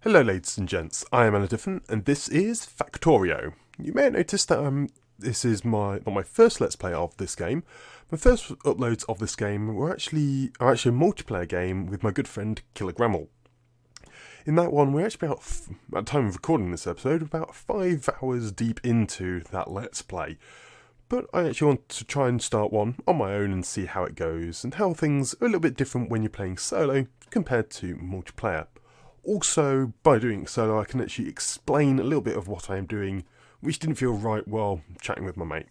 Hello ladies and gents, I am Anna and this is Factorio. You may have noticed that this is not my first Let's Play of this game. My first uploads of this game are actually a multiplayer game with my good friend Kilogrammel. In that one, we're actually at the time of recording this episode, about 5 hours deep into that Let's Play. But I actually want to try and start one on my own and see how it goes, and how things are a little bit different when you're playing solo compared to multiplayer. Also, by doing solo, I can actually explain a little bit of what I am doing, which didn't feel right while chatting with my mate.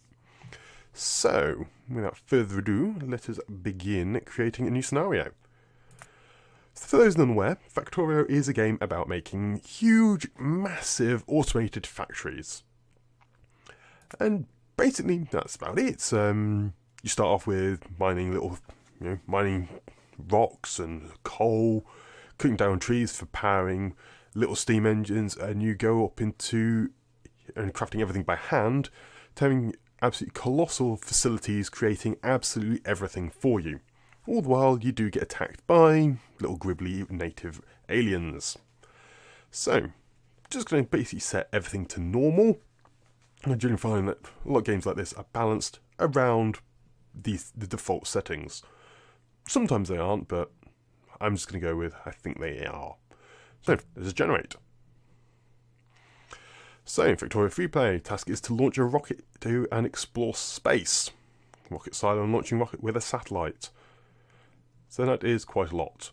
So, without further ado, let us begin creating a new scenario. So for those unaware, Factorio is a game about making huge, massive, automated factories. And basically, that's about it. You start off with mining mining rocks and coal, cutting down trees for powering little steam engines, and you go up into and crafting everything by hand, having absolutely colossal facilities, creating absolutely everything for you. All the while, you do get attacked by little gribbly native aliens. So, just going to basically set everything to normal. I generally find that a lot of games like this are balanced around the default settings. Sometimes they aren't, but I'm just going to go with I think they are. So, let's generate. So, Factorio Freeplay task is to launch a rocket to and explore space. Rocket silo and launching rocket with a satellite. So that is quite a lot.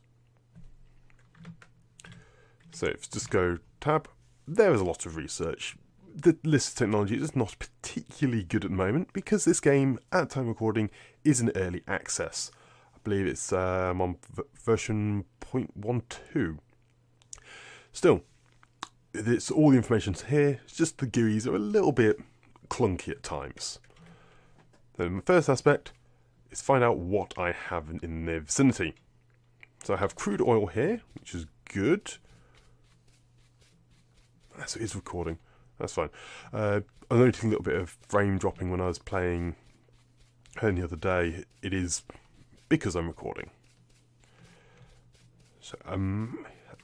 So, if just go tab, there is a lot of research. The list of technology is not particularly good at the moment because this game, at time of recording, is in early access. I believe it's on version 0.12. Still, it's all the information's here. It's just the GUIs are a little bit clunky at times. Then the first aspect is find out what I have in the vicinity. So I have crude oil here, which is good. So it is recording. That's fine. I'm noticing a little bit of frame dropping when I was playing the other day. It is because I'm recording. So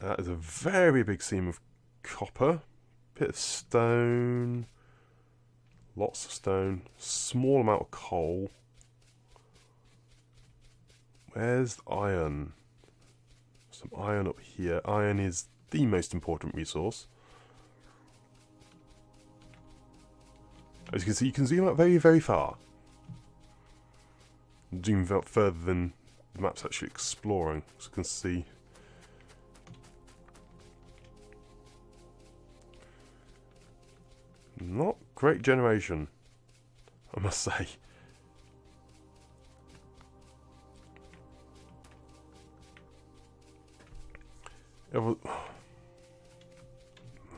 that is a very big seam of copper, bit of stone, lots of stone, small amount of coal. Where's iron? Some iron up here. Iron is the most important resource. As you can see, you can zoom out very, very far. Zoom out further than the map's actually exploring, as you can see. Not great generation, I must say.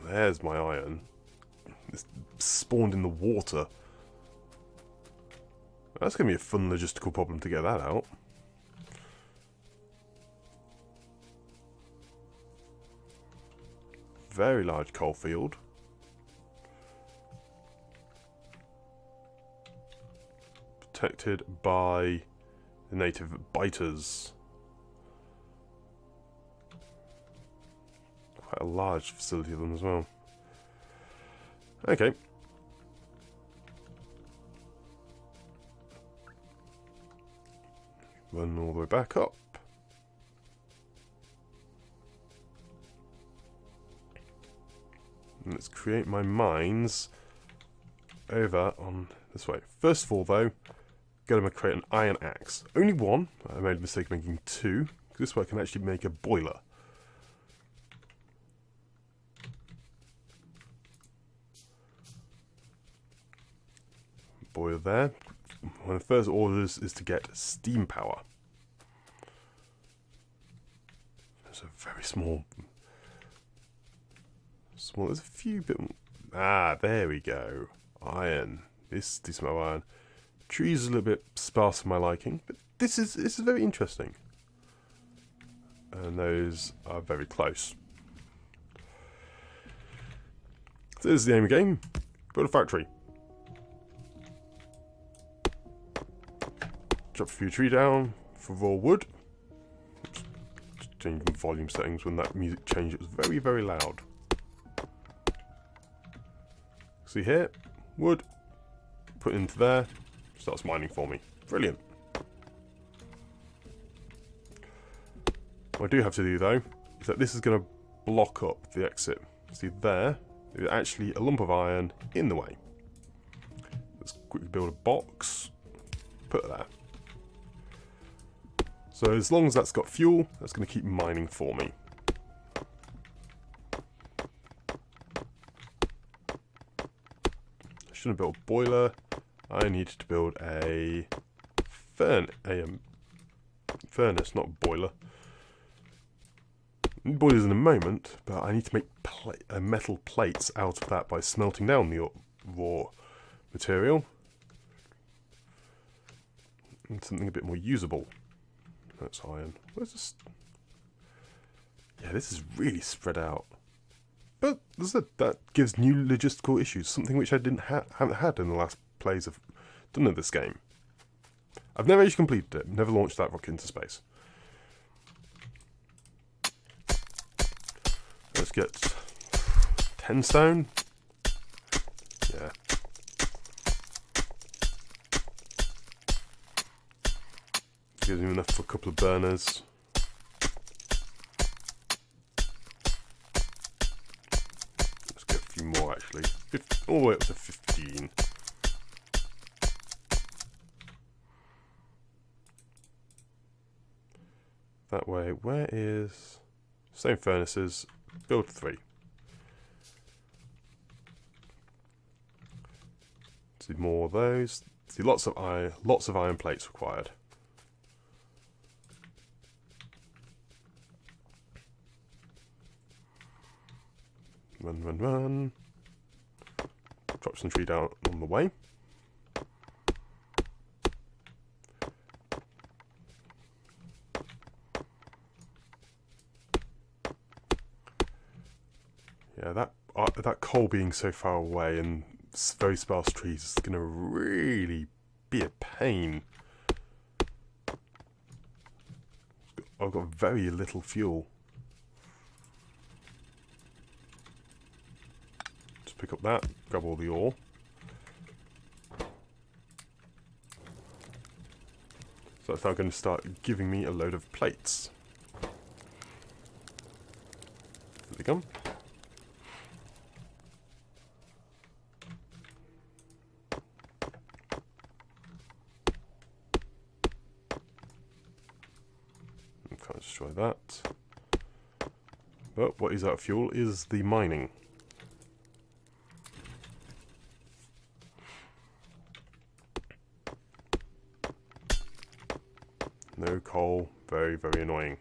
There's my iron. It's spawned in the water. That's going to be a fun logistical problem to get that out. Very large coal field. Protected by the native biters. Quite a large facility of them as well. Okay. Run all the way back up. And let's create my mines over on this way. First of all, though, going to create an iron axe. Only one. I made a mistake making two. This way I can actually make a boiler. Boiler there. One of the first orders is to get steam power. It's a very small. There's a few bit. There we go. Iron. This decent amount of iron. Trees is a little bit sparse for my liking, but this is very interesting. And those are very close. So this is the aim of the game. Build a factory. Chop a few trees down for raw wood. changing volume settings when that music changed. It was very, very loud. See here, wood, put into there, starts mining for me. Brilliant. What I do have to do though, is that this is going to block up the exit. See there, there's actually a lump of iron in the way. Let's quickly build a box, put it there. So as long as that's got fuel, that's going to keep mining for me. I shouldn't have built a boiler. I needed to build a furnace, not a boiler. Boilers in a moment, but I need to make metal plates out of that by smelting down the raw material. And something a bit more usable. That's iron. Where's this? Yeah, this is really spread out. But that gives new logistical issues, something which I haven't had in the last plays I've done of this game. I've never actually completed it, never launched that rocket into space. Let's get 10 stone. Yeah. Gives me enough for a couple of burners. Let's get a few more actually. All the way up to 15. That way, where is... Same furnaces, build 3. See more of those. See lots of iron plates required. Run. Drop some tree down on the way. Yeah, that coal being so far away and very sparse trees is going to really be a pain. I've got very little fuel. Just pick up that, grab all the ore. So that's now going to start giving me a load of plates. There they come. Can't destroy that. But what is out of fuel is the mining. No coal, very, very annoying.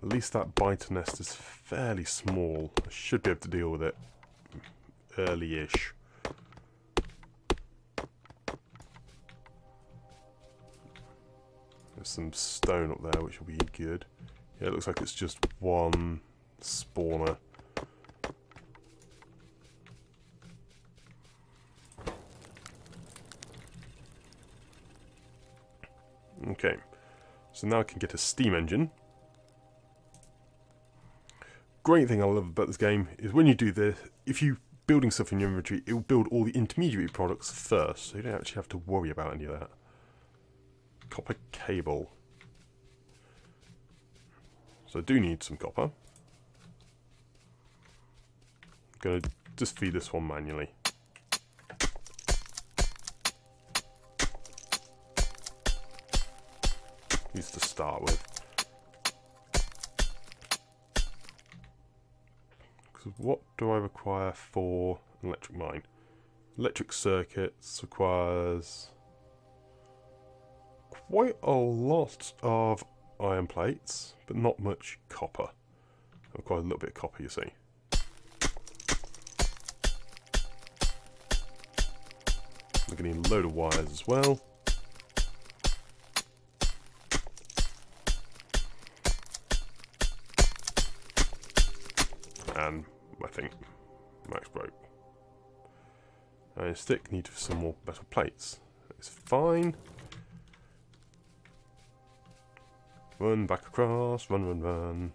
At least that biter nest is fairly small. I should be able to deal with it early-ish. There's some stone up there which will be good. Yeah, it looks like it's just one spawner. Okay, so now I can get a steam engine. Great thing I love about this game is when you do this, if you're building stuff in your inventory, it will build all the intermediary products first, so you don't actually have to worry about any of that. Copper cable. So I do need some copper. I'm going to just feed this one manually. Used to start with. Because what do I require for an electric mine? Electric circuits requires quite a lot of iron plates, but not much copper. I require a little bit of copper, you see. I'm going to need a load of wires as well. And I think Max broke. And stick need some more metal plates. It's fine. Run back across, run, run, run.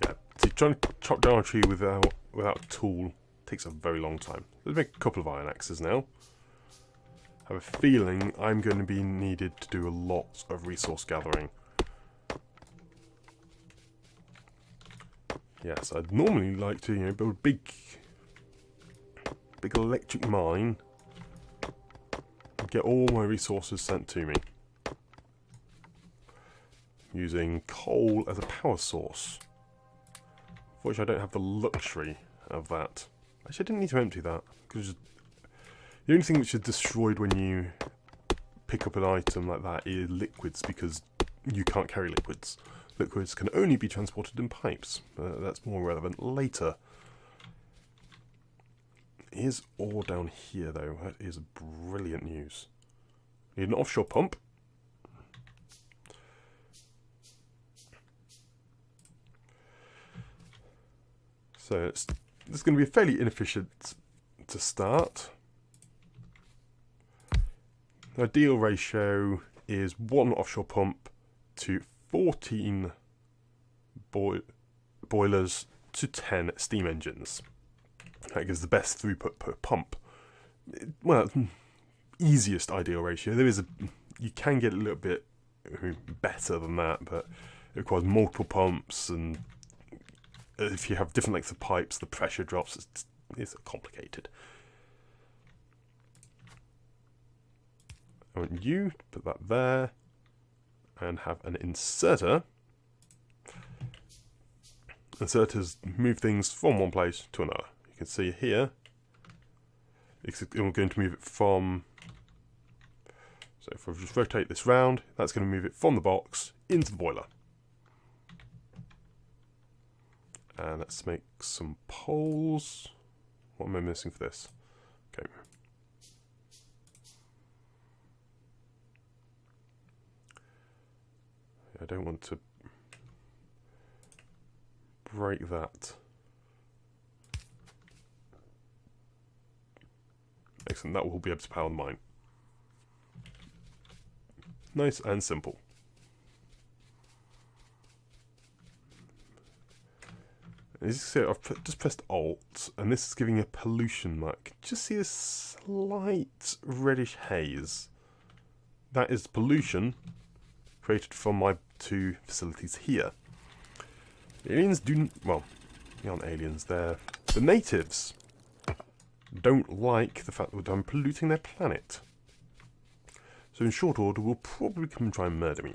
Yeah, see, trying to chop down a tree without a tool takes a very long time. Let's make a couple of iron axes now. I have a feeling I'm going to be needed to do a lot of resource gathering. Yes, I'd normally like to, build a big electric mine and get all my resources sent to me using coal as a power source. Unfortunately, I don't have the luxury of that. Actually, I didn't need to empty that because the only thing which is destroyed when you pick up an item like that is liquids, because you can't carry liquids. Liquids can only be transported in pipes. That's more relevant later. Here's ore down here, though. That is brilliant news. Need an offshore pump. So this is going to be fairly inefficient to start. The ideal ratio is 1 offshore pump to 14 boilers to 10 steam engines. That gives the best throughput per pump. Well, easiest ideal ratio. You can get a little bit better than that, but it requires multiple pumps, and if you have different lengths of pipes, the pressure drops. It's complicated. I want you to put that there and have an inserter. Inserters move things from one place to another. You can see here, we're going to move it from, so if I just rotate this round, that's going to move it from the box into the boiler. And let's make some poles. What am I missing for this? Okay. I don't want to break that. Excellent, that will be able to power the mine. Nice and simple. As you can see, I've just pressed Alt, and this is giving a pollution mark. Just see a slight reddish haze. That is pollution created from my 2 facilities here. The aliens well, they aren't aliens, they're the natives. Don't like the fact that I'm polluting their planet. So in short order, will probably come and try and murder me.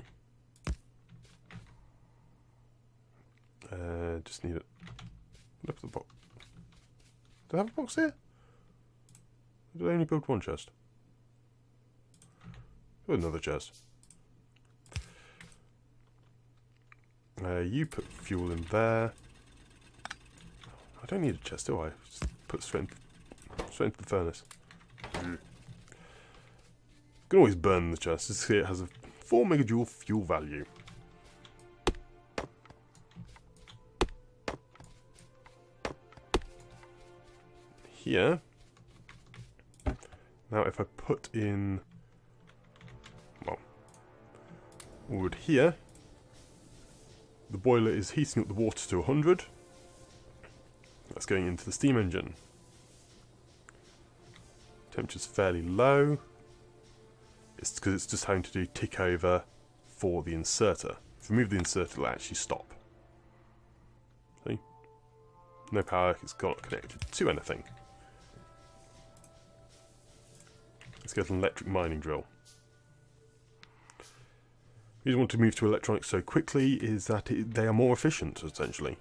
Just need it. Look at the box. Do I have a box here? Or did I only build 1 chest? Build another chest. You put fuel in there. I don't need a chest, do I? Just put straight into the furnace. You can always burn the chest. Just see it has a 4 megajoule fuel value. Here. Now if I put in, well, wood here, the boiler is heating up the water to 100. That's going into the steam engine. Temperature's fairly low. It's because it's just having to do tick over for the inserter. If we remove the inserter, it'll actually stop. See? No power, it's not connected to anything. Let's get an electric mining drill. The reason I want to move to electronics so quickly is that they are more efficient, essentially.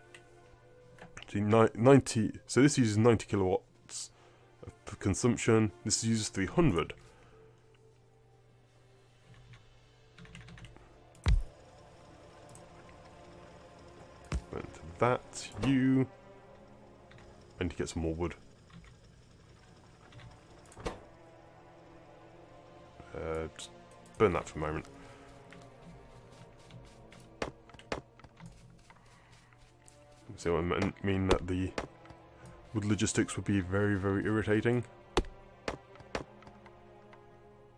See, 90. So this uses 90 kilowatts of consumption. This uses 300. Went to that. You. I need to get some more wood. Just burn that for a moment. So I mean that the wood logistics would be very, very irritating.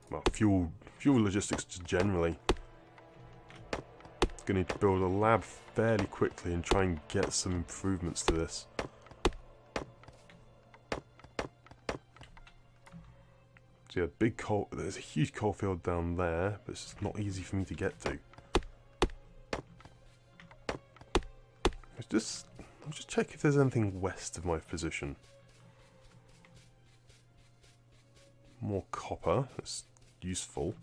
Well, fuel logistics just generally. Gonna need to build a lab fairly quickly and try and get some improvements to this. So yeah, big coal. There's a huge coal field down there, but it's just not easy for me to get to. I'll just check if there's anything west of my position. More copper. That's useful.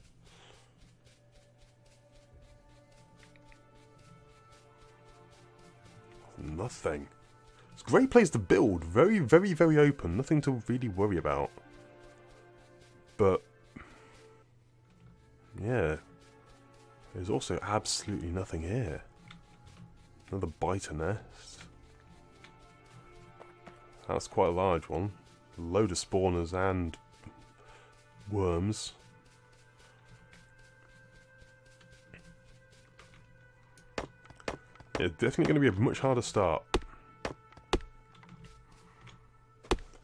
Nothing. It's a great place to build. Very, very, very open. Nothing to really worry about. But yeah, there's also absolutely nothing here. Another biter nest. That's quite a large one. A load of spawners and worms. Yeah, definitely going to be a much harder start.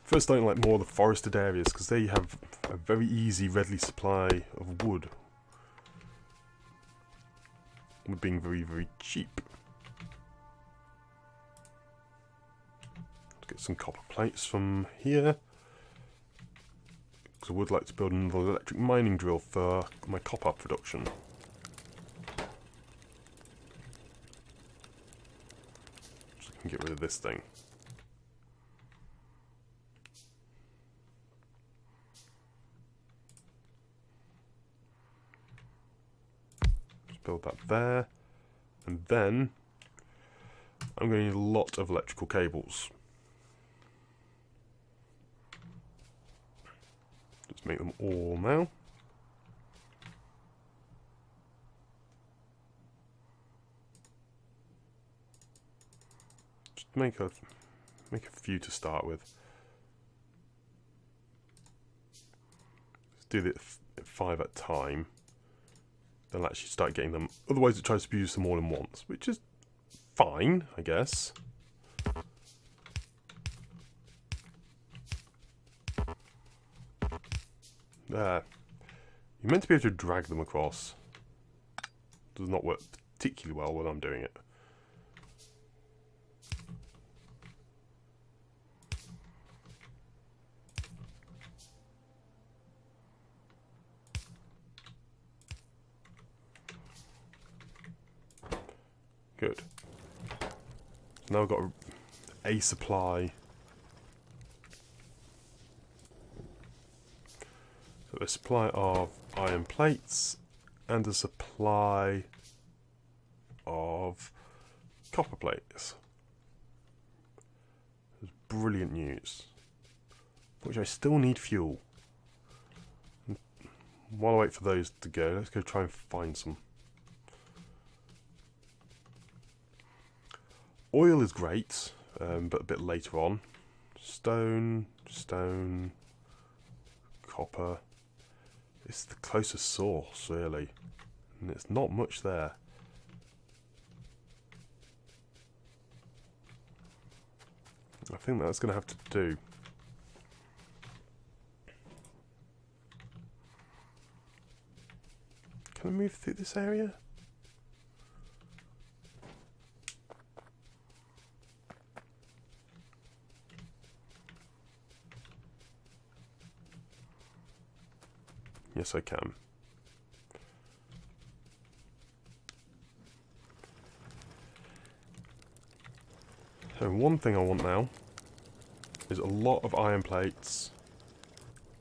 First, I don't like more of the forested areas because there you have a very easy, readily supply of wood. Wood being very, very cheap. Let's get some copper plates from here. Because I would like to build another electric mining drill for my copper production. So I can get rid of this thing. Build that there, and then I'm going to need a lot of electrical cables. Let's make them all now. Just make a few to start with. Let's do it 5 at a time. They'll actually start getting them. Otherwise it tries to use them all in once, which is fine, I guess. There. You're meant to be able to drag them across. Does not work particularly well when I'm doing it. Good. So now I've got a supply. So a supply of iron plates and a supply of copper plates. That's brilliant news. Which I still need fuel. And while I wait for those to go, let's go try and find some. Oil is great, but a bit later on. Stone, copper. It's the closest source, really. And it's not much there. I think that's going to have to do. Can I move through this area? Yes, I can. So one thing I want now is a lot of iron plates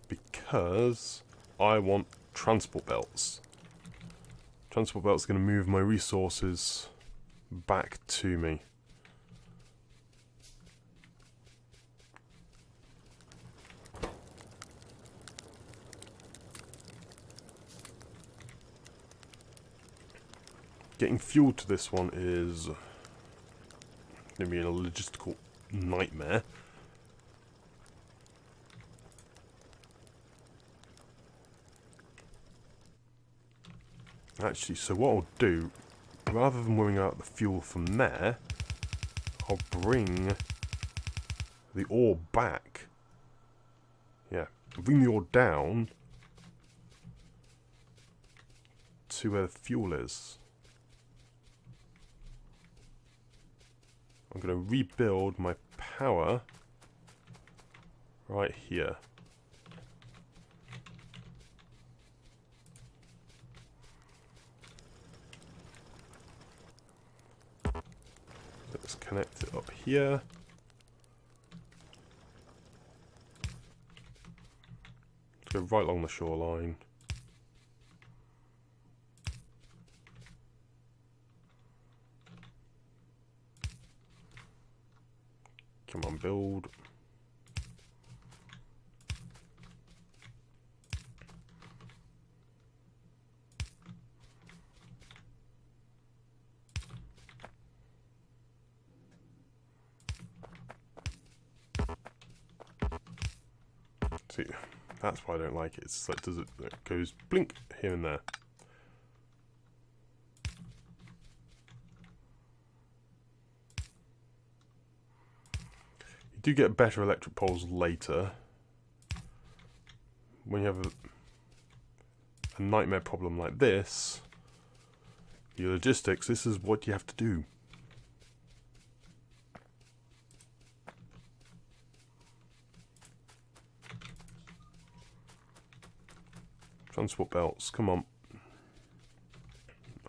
because I want transport belts. Transport belts are going to move my resources back to me. Getting fuel to this one is going to be a logistical nightmare. Actually, so what I'll do, rather than worrying out the fuel from there, I'll bring the ore back. Yeah, I'll bring the ore down to where the fuel is. I'm going to rebuild my power right here. Let's connect it up here. Let's go right along the shoreline. Come on, build. See, that's why I don't like it. It's like, it goes blink here and there. You do get better electric poles later. When you have a nightmare problem like this, your logistics, this is what you have to do. Transport belts, come on.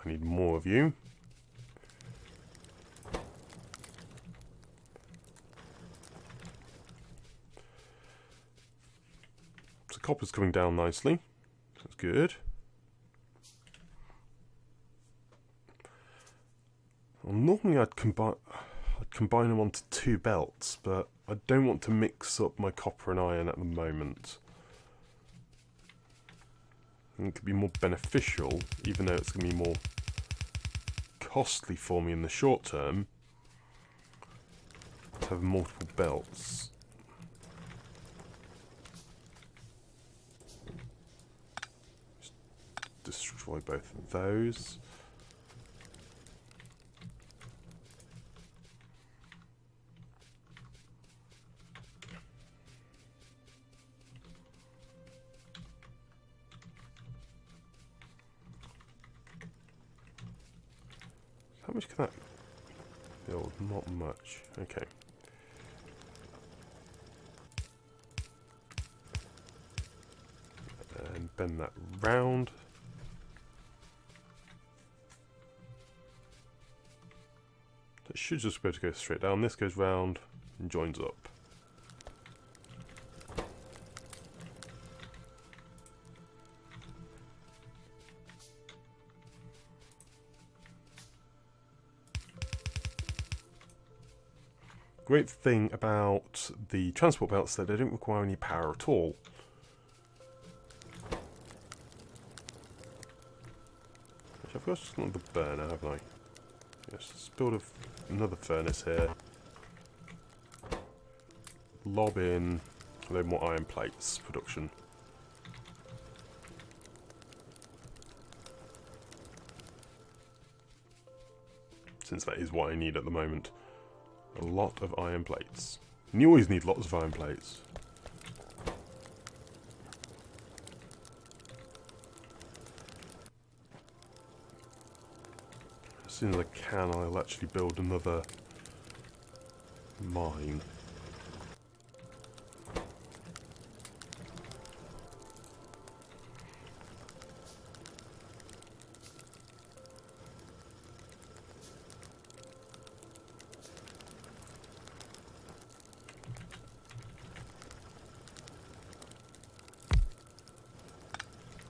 I need more of you. So copper's coming down nicely. That's good. Well, normally I'd combine them onto two belts, but I don't want to mix up my copper and iron at the moment. It could be more beneficial, even though it's going to be more costly for me in the short term, to have multiple belts. Just destroy both of those. How much can that build? Not much. Okay. And bend that round. It should just be able to go straight down. This goes round and joins up. Great thing about the transport belts is that they don't require any power at all. Actually, I've got just another burner, haven't I? Yes, let's build another furnace here. Lob in a little more iron plates production. Since that is what I need at the moment. A lot of iron plates. And you always need lots of iron plates. As soon as I can, I'll actually build another mine.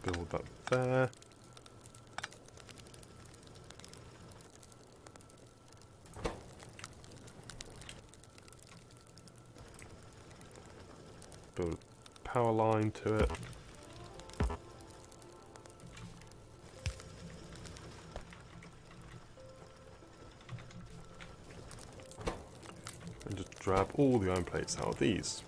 Build that there. Build a power line to it. grab all the iron plates out of these.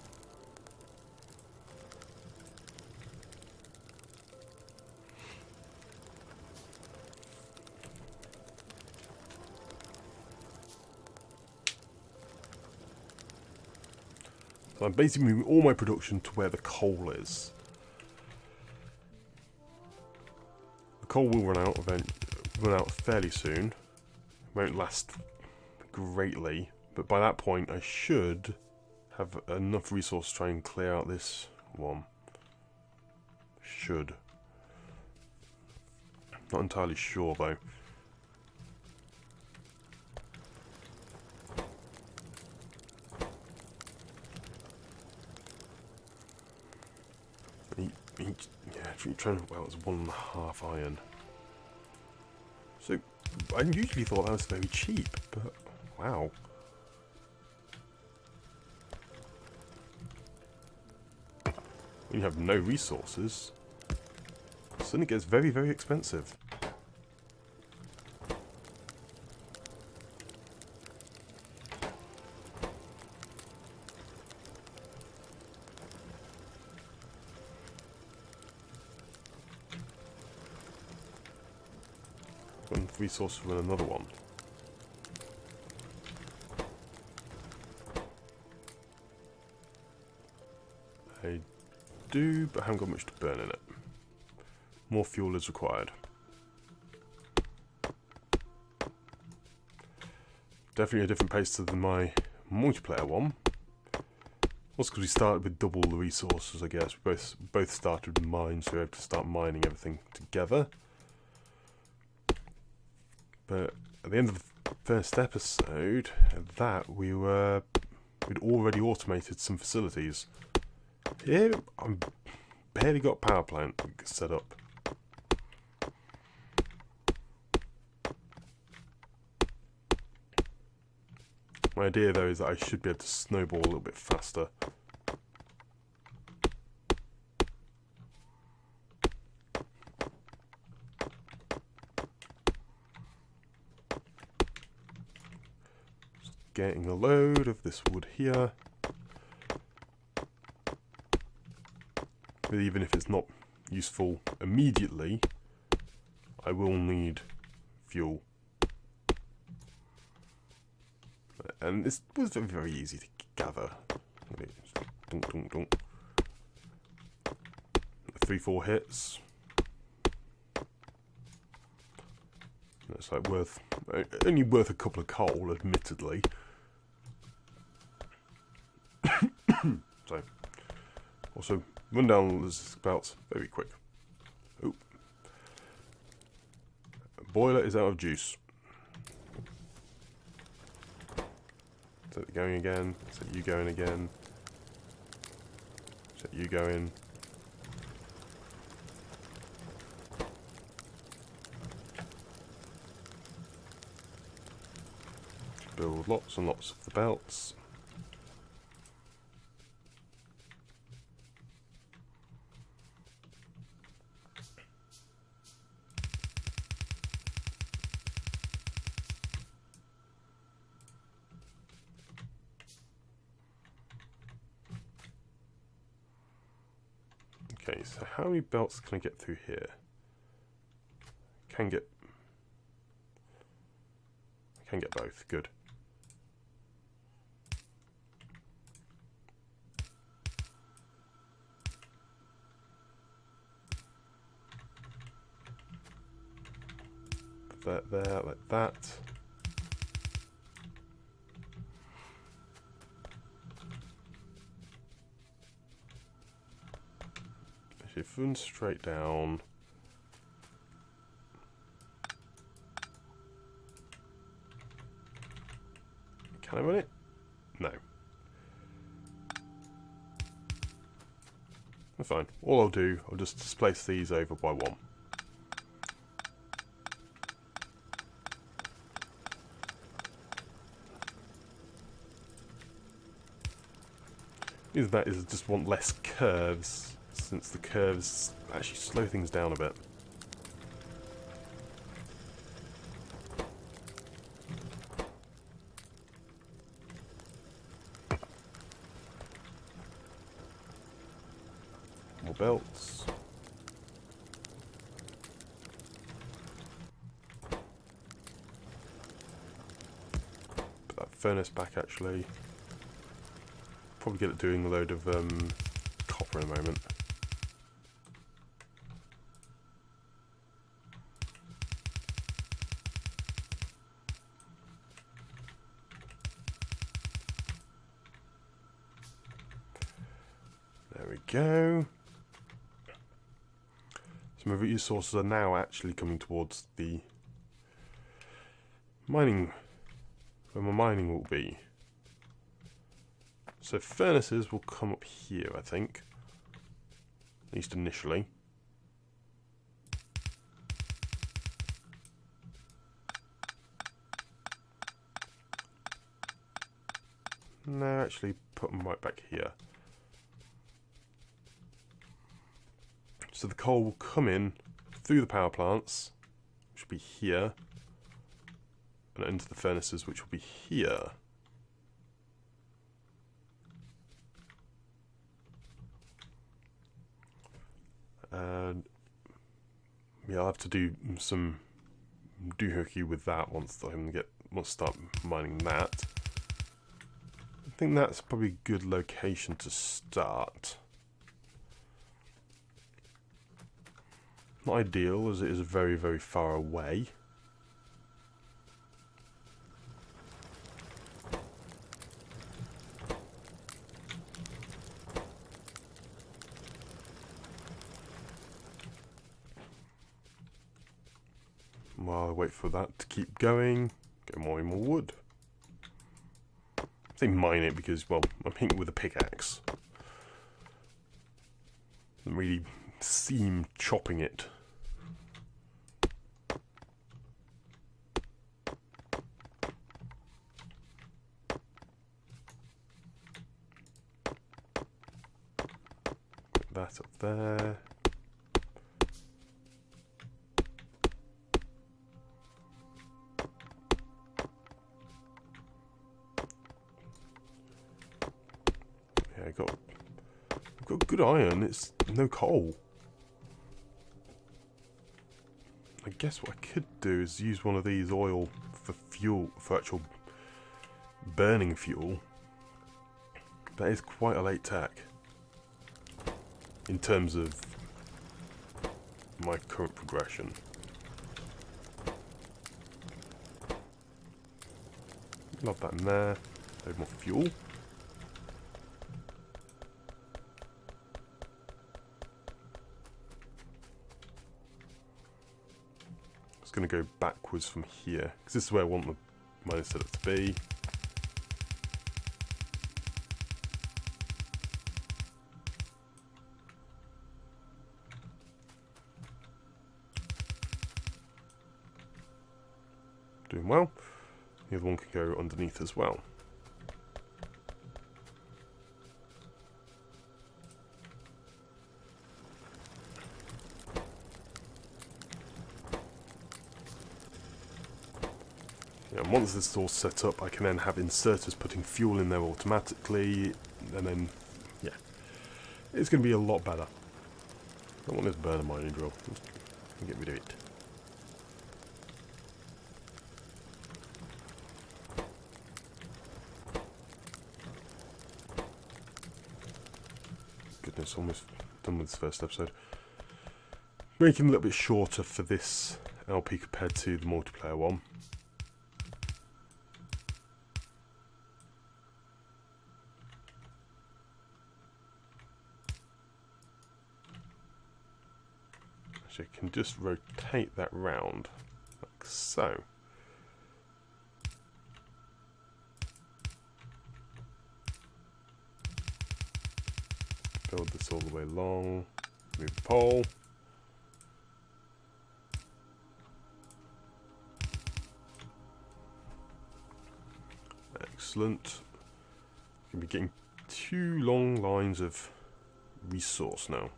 So I'm basically moving all my production to where the coal is. The coal will run out fairly soon. It won't last greatly, but by that point I should have enough resource to try and clear out this one. Should. Not entirely sure though. Yeah, trying. Well, it's 1.5 iron. So I usually thought that was very cheap, but wow. When you have no resources, suddenly it gets very, very expensive. One resource from another one. I do, but I haven't got much to burn in it. More fuel is required. Definitely a different pace than my multiplayer one. Also because we started with double the resources, I guess. We both started with mines, so we were able to start mining everything together. But at the end of the first episode, we'd already automated some facilities. Here, I've barely got a power plant set up. My idea though is that I should be able to snowball a little bit faster. Just getting a load of this wood here. But even if it's not useful immediately, I will need fuel. And this was very, very easy to gather. Dunk, dunk, dunk. 3-4 hits. That's like only worth a couple of coal, admittedly. So, also run down the spouts very quick. Oh, boiler is out of juice. Set it going again. Set you going again. Set you going. Build lots and lots of the belts. Okay, so how many belts can I get through here? I can get both. Good. Put that there, like that. If we run straight down, can I run it? No. That's fine. All I'll do, I'll just displace these over by one. Either that is I just want less curves, since the curves actually slow things down a bit. more belts. Put that furnace back actually. Probably get it doing a load of copper in a moment. There we go. So my resources are now actually coming towards the mining, where my mining will be. So furnaces will come up here, I think, at least initially. No, actually put them right back here. So the coal will come in through the power plants, which will be here, and into the furnaces, which will be here. And yeah, I'll have to do some doohickey with that once I start mining that. I think that's probably a good location to start. Not ideal, as it is very, very far away. While I wait for that to keep going, get more and more wood. I say mine it because, well, I'm hitting it with a pickaxe. Doesn't really seem chopping it. Put that up there. Yeah, I've got good iron, it's no coal. I guess what I could do is use one of these oil for fuel, for actual burning fuel. That is quite a late tech in terms of my current progression. Love that in there. Load more fuel. Going to go backwards from here because this is where I want the mining setup to be. Doing well. The other one can go underneath as well. And once this is all set up, I can then have inserters putting fuel in there automatically, and then, yeah, it's going to be a lot better. I want this burner mining drill. Get rid of it. Goodness, almost done with this first episode. Making it a little bit shorter for this LP compared to the multiplayer one. Actually, I can just rotate that round, like so. Build this all the way along, move the pole. Excellent. Going to be getting 2 long lines of resource now.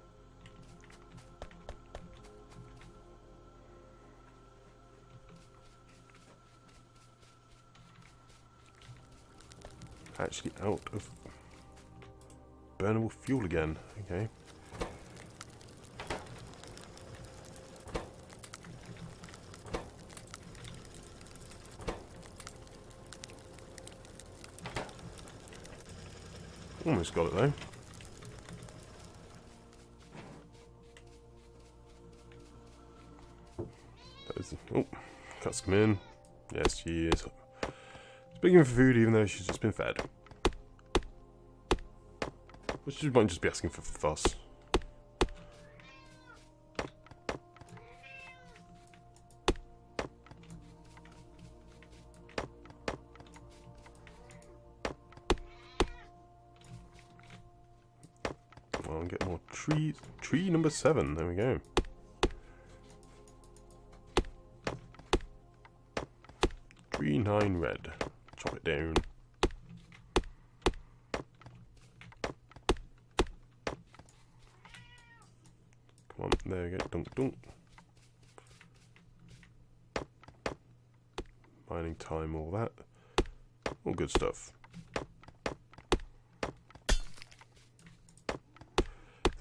Actually out of burnable fuel again. Okay. Almost got it though. That is, oh, cats come in. Yes, she is. Speaking for food, even though she's just been fed. But she might just be asking for fuss. Come on, get more trees. Tree number 7, there we go. Tree 9 red. Chop it down. Come on, there we go. Dunk, dunk. Mining time, all that. All good stuff.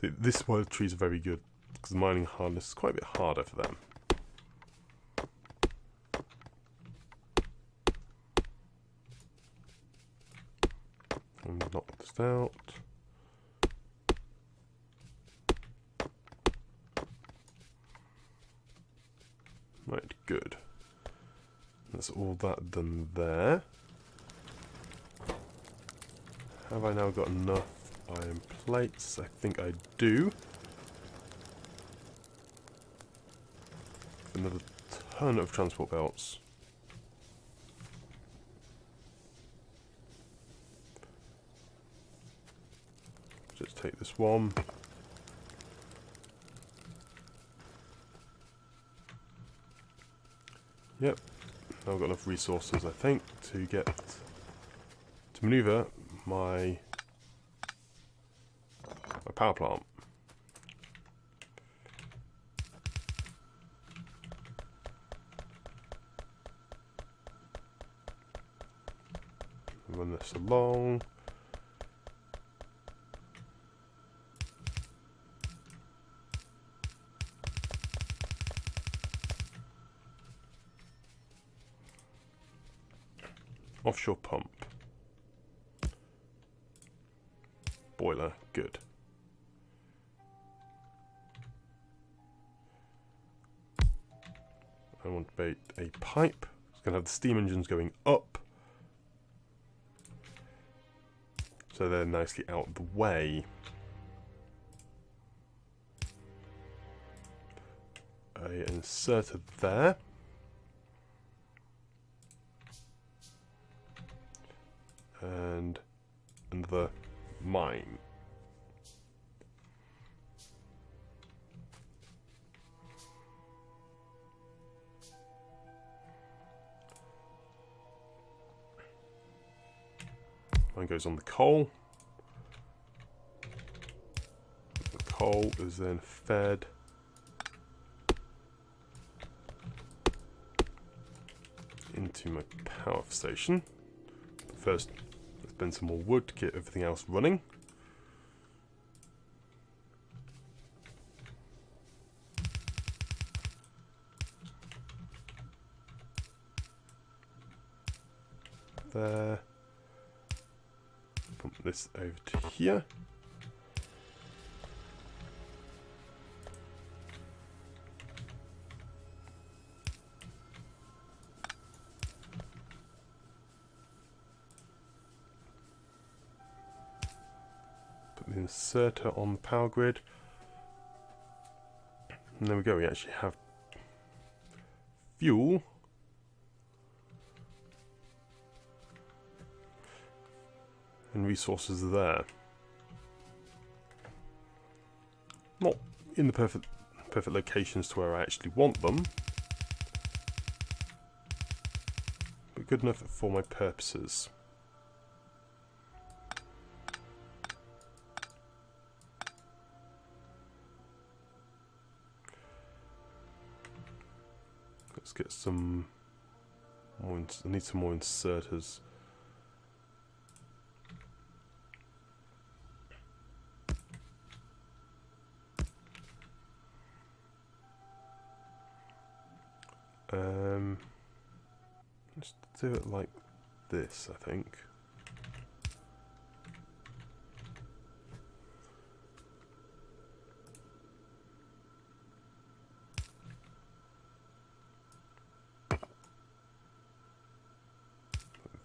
See, this is why the trees are very good, because the mining hardness is quite a bit harder for them. And knock this out. Right, good. That's all that done there. Have I now got enough iron plates? I think I do. Another ton of transport belts. Just take this one. Yep, now I've got enough resources, I think, to get to maneuver my power plant. Run this along. Offshore pump. Boiler, good. I want to bait a pipe. It's going to have the steam engines going up. So they're nicely out of the way. An inserter there. And another mine. Mine goes on the coal. The coal is then fed into my power station. But first, let's bend some more wood to get everything else running. There. Pump this over to here. Put the inserter on the power grid. And there we go, we actually have fuel. And resources there. Not in the perfect locations to where I actually want them, but good enough for my purposes. Let's get some more. I need some more inserters. Let's do it like this, I think.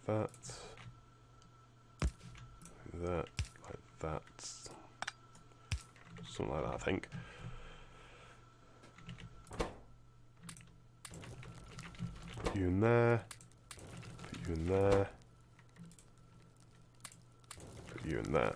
that. That, like that. Something like that, I think. Put you in there. Put you in there. Put you in there.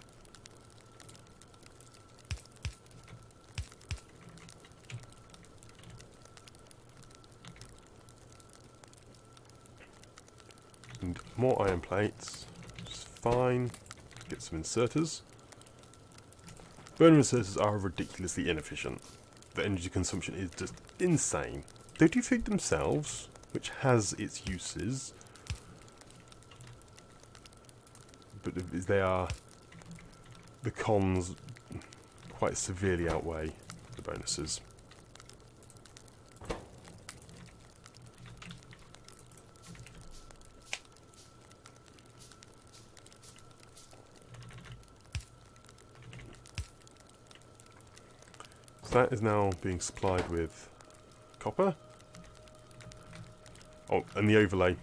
And more iron plates, which is fine. Get some inserters. Burner inserters are ridiculously inefficient. The energy consumption is just insane. They do feed themselves, which has its uses, but the cons quite severely outweigh the bonuses. So that is now being supplied with copper. Oh, and the overlay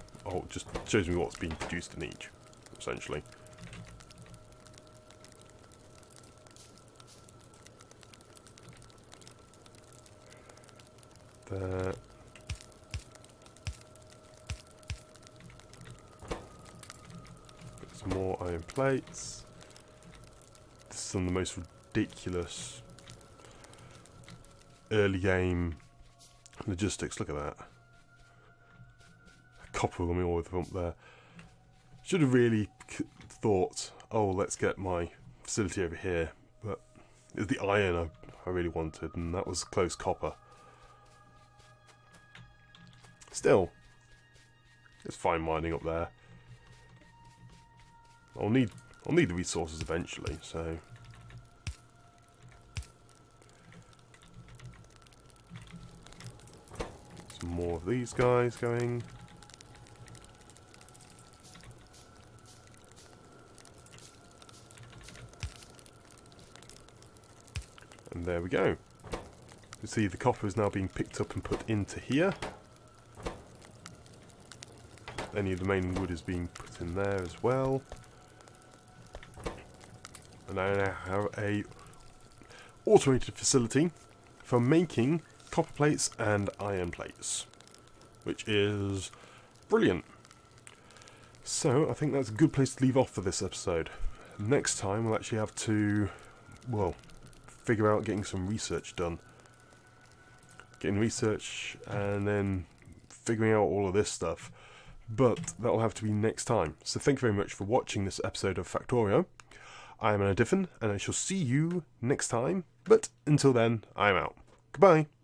just shows me what's being produced in each, essentially. There. Some more iron plates. This is some of the most ridiculous early game logistics. Look at that. Copper on all the way up there. Should have really thought, oh, let's get my facility over here. But it's the iron I really wanted, and that was close copper. Still, it's fine mining up there. I'll need the resources eventually, so. Some more of these guys going. And there we go. You see the copper is now being picked up and put into here. Any of the main wood is being put in there as well. And I now have a automated facility for making copper plates and iron plates, which is brilliant. So I think that's a good place to leave off for this episode. Next time we'll actually have to, well, figure out getting some research done. Getting research and then figuring out all of this stuff. But that'll have to be next time. So thank you very much for watching this episode of Factorio. I am Anna Diffin, and I shall see you next time. But until then, I'm out. Goodbye.